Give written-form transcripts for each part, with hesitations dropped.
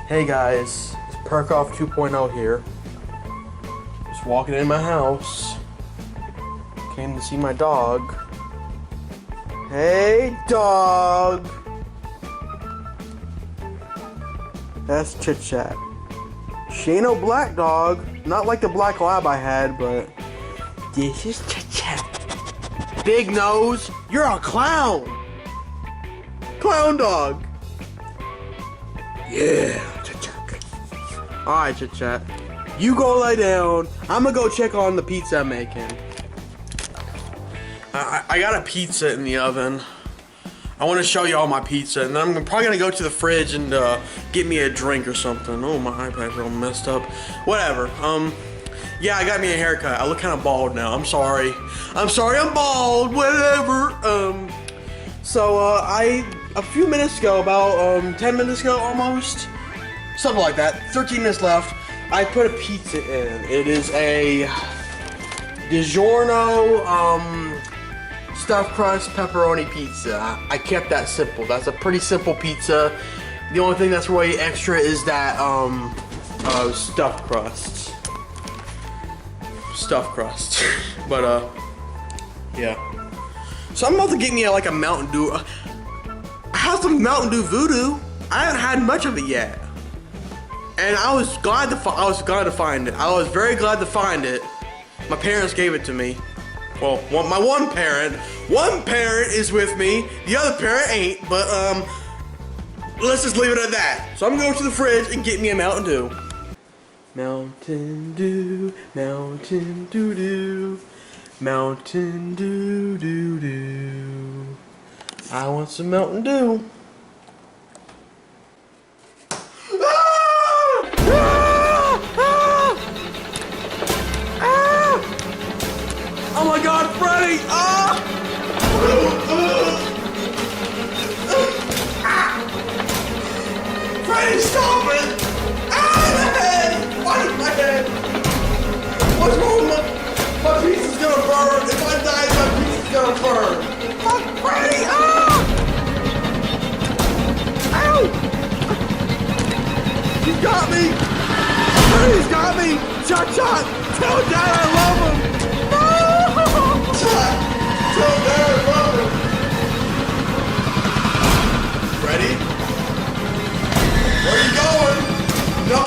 Hey guys, it's Perkoff 2.0 here. Just walking in my house. Came to see my dog. Hey dog! That's Chit Chat. She ain't no black dog. Not like the black lab I had, but this is Chit Chat. Big nose, you're a clown! Clown dog! Yeah, Chit Chat. Alright, Chit Chat. You go lay down. I'm gonna go check on the pizza I'm making. I got a pizza in the oven. I want to show you all my pizza, and then I'm probably gonna go to the fridge and get me a drink or something. Oh, my iPad's all messed up. Whatever. Yeah, I got me a haircut. I look kind of bald now. I'm sorry. I'm bald. Whatever. A few minutes ago, about 10 minutes ago almost, something like that, 13 minutes left, I put a pizza in. It is a DiGiorno stuffed crust pepperoni pizza. I kept that simple. That's a pretty simple pizza. The only thing that's really extra is that stuffed crust. But yeah. So I'm about to get me like a Mountain Dew. I have some Mountain Dew Voodoo. I haven't had much of it yet, and I was glad to find it. I was very glad to find it. My parents gave it to me. Well, my one parent is with me. The other parent ain't. But let's just leave it at that. So I'm going to the fridge and get me a Mountain Dew. Mountain Dew, Mountain Dew Dew, Mountain Dew Dew Dew. I want some Mountain Dew. Oh my God, Freddy! Freddy, stop it! My head! Why is my head? What's wrong with my pizza's gonna burn? If I die, my pizza's gonna burn. Fuck Freddy! Ow! He got me! Freddy's got me! Shot! Tell Dad I love him! Tell Dad I love him! Freddy? Where are you going? No!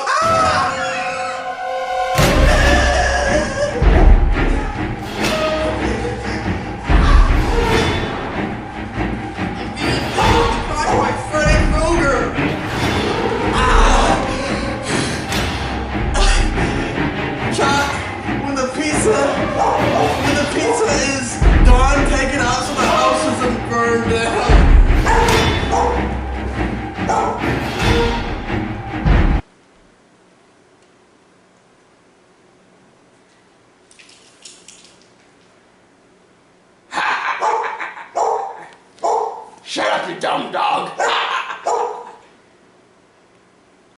When the pizza is done, take it out so the house doesn't burn down. Shut up, you dumb dog.